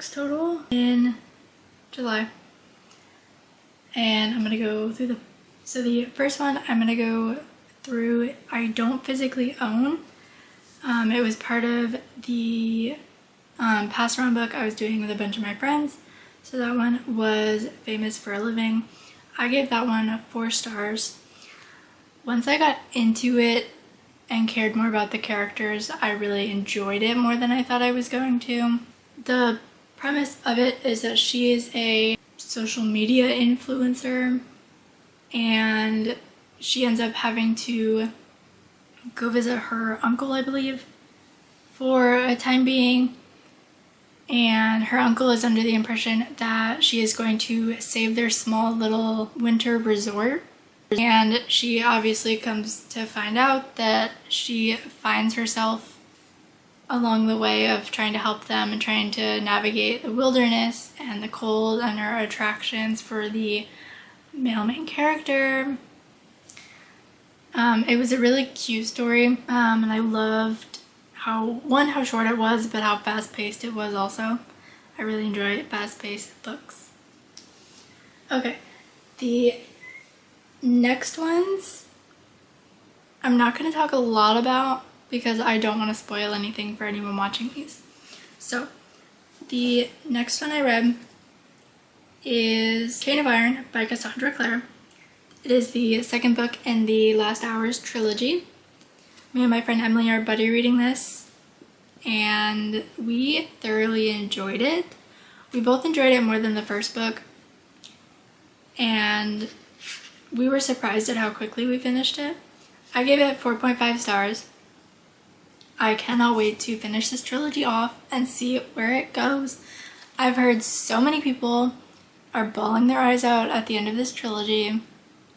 books total in July. And I'm gonna go through the first one I'm gonna go through I don't physically own. It was part of the pass around book I was doing with a bunch of my friends. So that one was Famous for a Living. I gave that one 4 stars. Once I got into it and cared more about the characters, I really enjoyed it more than I thought I was going to. The premise of it is that she is a social media influencer and she ends up having to go visit her uncle, I believe, for a time being. And her uncle is under the impression that she is going to save their small little winter resort. And she obviously comes to find out that she finds herself along the way of trying to help them and trying to navigate the wilderness and the cold and her attractions for the male main character. It was a really cute story, and I loved how short it was, but how fast-paced it was also. I really enjoy fast-paced books. Okay, the next ones I'm not going to talk a lot about because I don't want to spoil anything for anyone watching these. So, the next one I read is Chain of Iron by Cassandra Clare. It is the second book in the Last Hours trilogy. Me and my friend Emily are buddy reading this, and we thoroughly enjoyed it. We both enjoyed it more than the first book, and we were surprised at how quickly we finished it. I gave it 4.5 stars. I cannot wait to finish this trilogy off and see where it goes. I've heard so many people are bawling their eyes out at the end of this trilogy,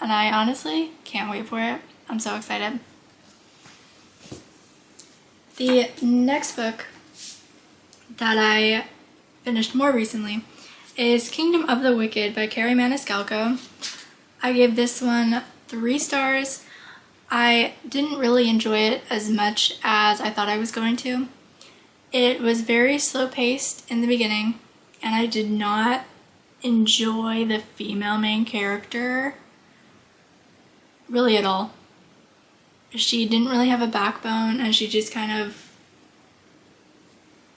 and I honestly can't wait for it. I'm so excited. The next book that I finished more recently is Kingdom of the Wicked by Carrie Maniscalco. I gave this one 3 stars. I didn't really enjoy it as much as I thought I was going to. It was very slow-paced in the beginning, and I did not enjoy the female main character really at all. She didn't really have a backbone, and she just kind of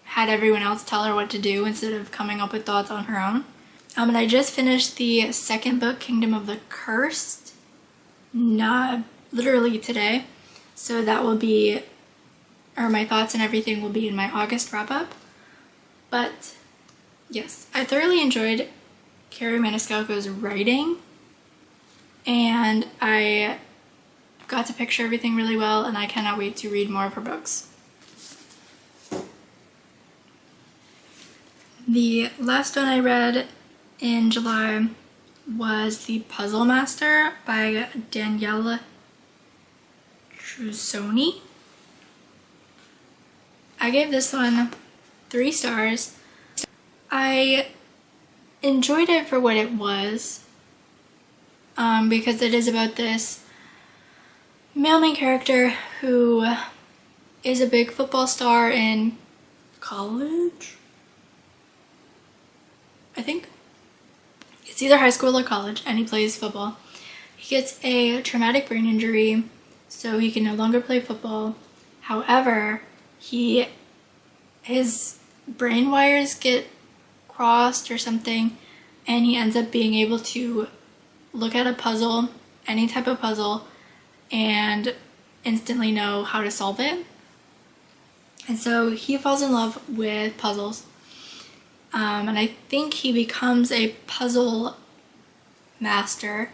had everyone else tell her what to do instead of coming up with thoughts on her own. And I just finished the second book, Kingdom of the Cursed, not literally today. So that will be, or my thoughts and everything will be in my August wrap-up. But yes, I thoroughly enjoyed Carrie Maniscalco's writing, and I got to picture everything really well, and I cannot wait to read more of her books. The last one I read in July was The Puzzle Master by Danielle Trussoni. I gave this one 3 stars. I enjoyed it for what it was, because it is about this male main character who is a big football star in college, I think. It's either high school or college, and he plays football. He gets a traumatic brain injury, so he can no longer play football. However, his brain wires get crossed or something, and he ends up being able to look at a puzzle, any type of puzzle, and instantly know how to solve it. And so he falls in love with puzzles. And I think he becomes a puzzle master,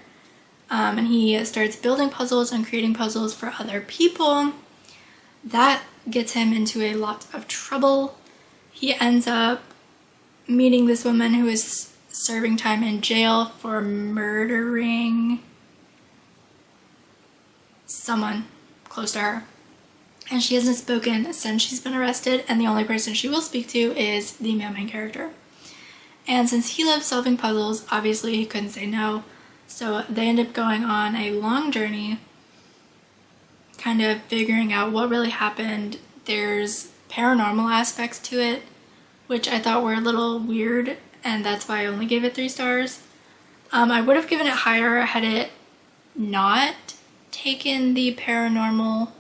and he starts building puzzles and creating puzzles for other people. That gets him into a lot of trouble. He ends up meeting this woman who is serving time in jail for murdering someone close to her. And she hasn't spoken since she's been arrested, and the only person she will speak to is the male main character. And since he loves solving puzzles, obviously he couldn't say no, so they end up going on a long journey, kind of figuring out what really happened. There's paranormal aspects to it, which I thought were a little weird, and that's why I only gave it 3 stars. I would have given it higher had it not taken the paranormal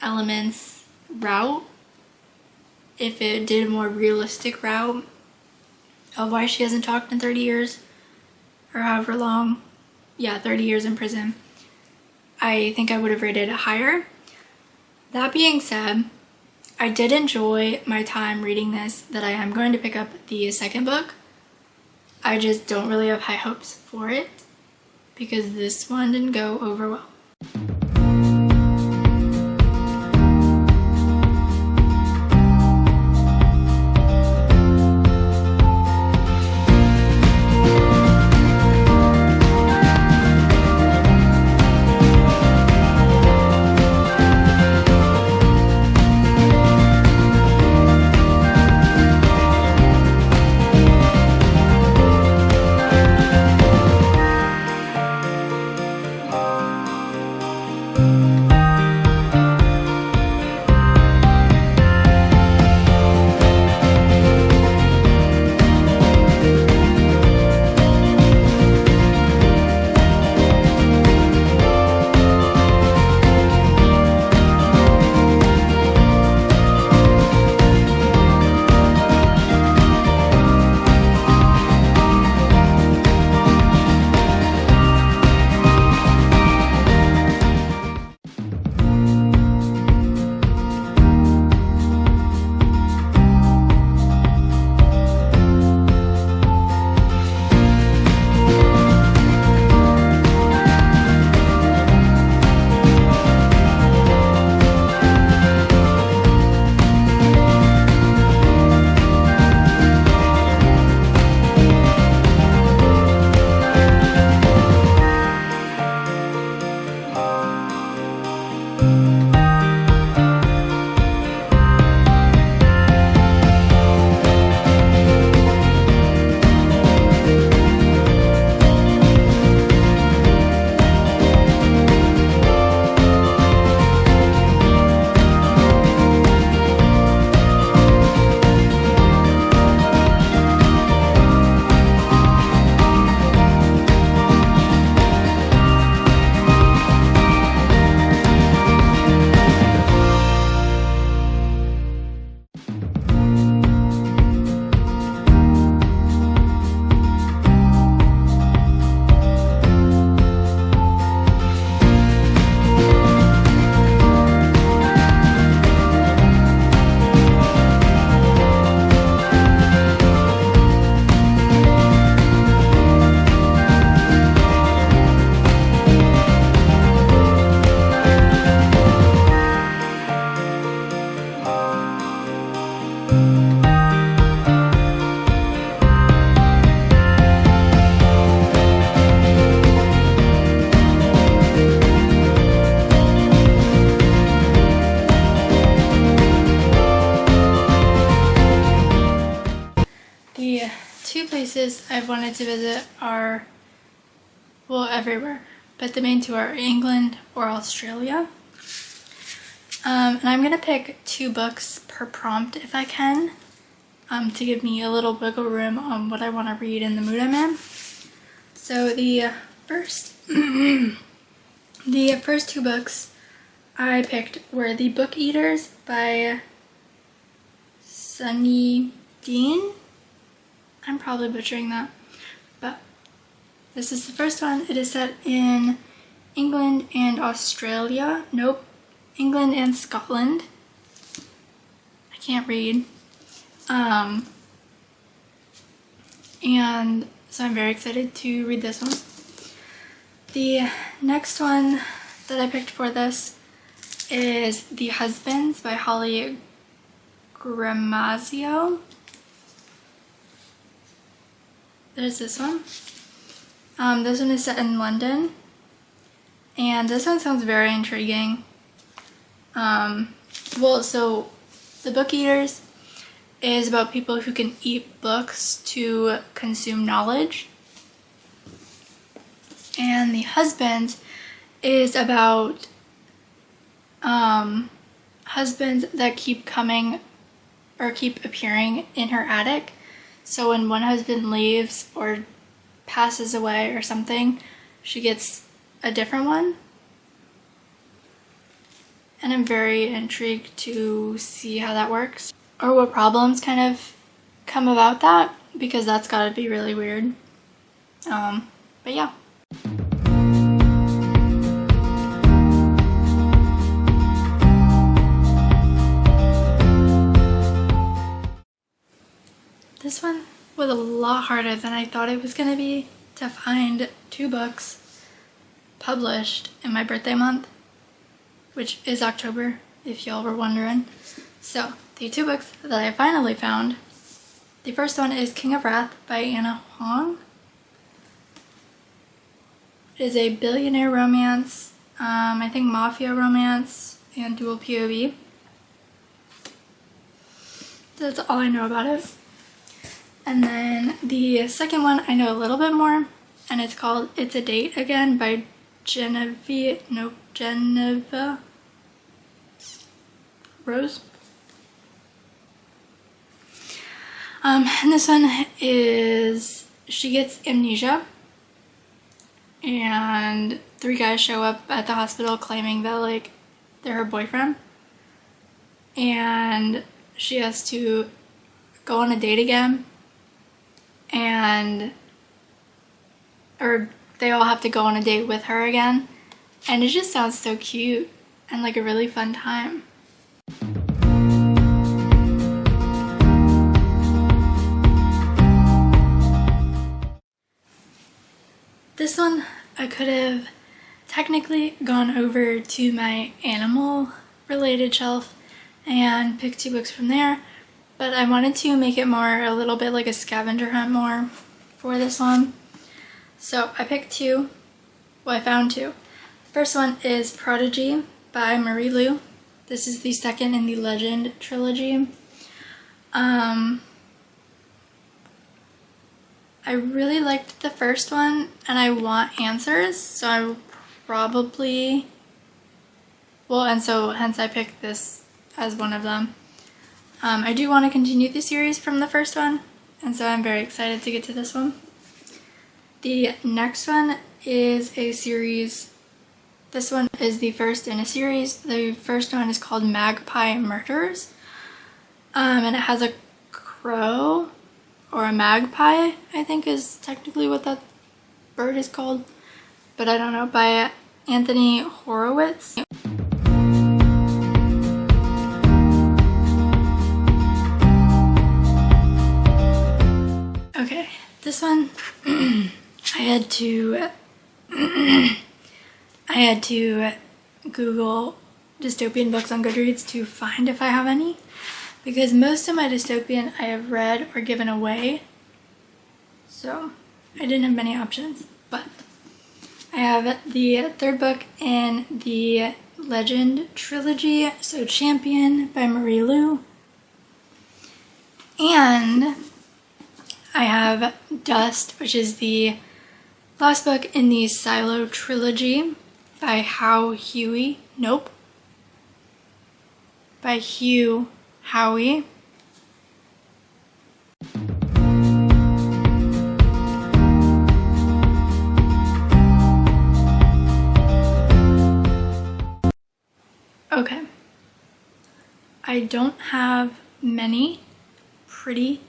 elements route. If it did a more realistic route of why she hasn't talked in 30 years or however long, 30 years in prison, I think I would have rated it higher. That being said, I did enjoy my time reading this, that I am going to pick up the second book. I just don't really have high hopes for it because this one didn't go over well. Places I've wanted to visit are, well, everywhere, but the main 2 are England or Australia. And I'm gonna pick 2 books per prompt if I can, to give me a little wiggle room on what I want to read and the mood I'm in. So the first the first 2 books I picked were The Book Eaters by Sunny Dean. I'm probably butchering that, but this is the first one. It is set in England and Australia. Nope, England and Scotland. I can't read. And so I'm very excited to read this one. The next one that I picked for this is The Husbands by Holly Gramazio. There's this one. This one is set in London, and this one sounds very intriguing. So The Book Eaters is about people who can eat books to consume knowledge, and The Husbands is about husbands that keep coming or keep appearing in her attic. So when one husband leaves or passes away or something, she gets a different one. And I'm very intrigued to see how that works, or what problems kind of come about that, because that's gotta be really weird. But yeah. This one was a lot harder than I thought it was gonna be to find 2 books published in my birthday month, which is October, if y'all were wondering. So, the 2 books that I finally found, the first one is King of Wrath by Anna Huang. It is a billionaire romance, I think mafia romance, and dual POV. That's all I know about it. And then the second one I know a little bit more, and it's called It's a Date Again by Geneva Rose. And this one is, she gets amnesia, and 3 guys show up at the hospital claiming that like they're her boyfriend, and she has to go on a date again, or they all have to go on a date with her again, and it just sounds so cute and like a really fun time. This one I could have technically gone over to my animal related shelf and picked 2 books from there, but I wanted to make it more a little bit like a scavenger hunt more for this one. So I picked 2. Well, I found 2. First one is Prodigy by Marie Lu. This is the second in the Legend trilogy. I really liked the first one, and I want answers, so I probably, well, and so hence I picked this as one of them. I do want to continue the series from the first one, and so I'm very excited to get to this one. The next one is a series. This one is the first in a series. The first one is called Magpie Murders, and it has a crow, or a magpie, I think is technically what that bird is called, but I don't know, by Anthony Horowitz. Okay, this one I had to Google dystopian books on Goodreads to find if I have any, because most of my dystopian I have read or given away, so I didn't have many options. But I have the 3rd book in the Legend trilogy, so Champion by Marie Lu, and I have Dust, which is the last book in the Silo trilogy by Hugh Howey. Okay. I don't have many pretty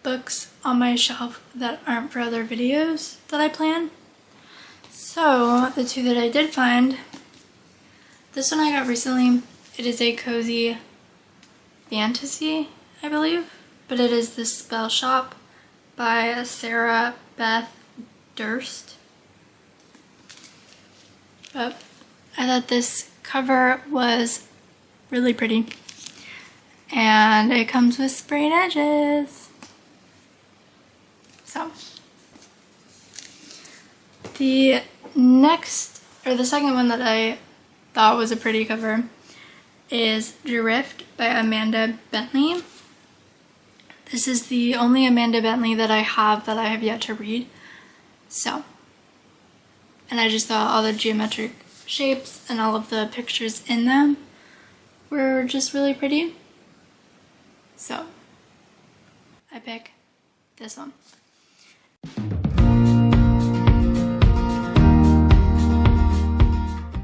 books on my shelf that aren't for other videos that I plan. So the 2 that I did find, this one I got recently. It is a cozy fantasy, I believe, but it is The Spell Shop by Sarah Beth Durst. But I thought this cover was really pretty, and it comes with sprayed edges. So the second one that I thought was a pretty cover is Drift by Amanda Bentley. This is the only Amanda Bentley that I have yet to read. So, and I just thought all the geometric shapes and all of the pictures in them were just really pretty. So I pick this one.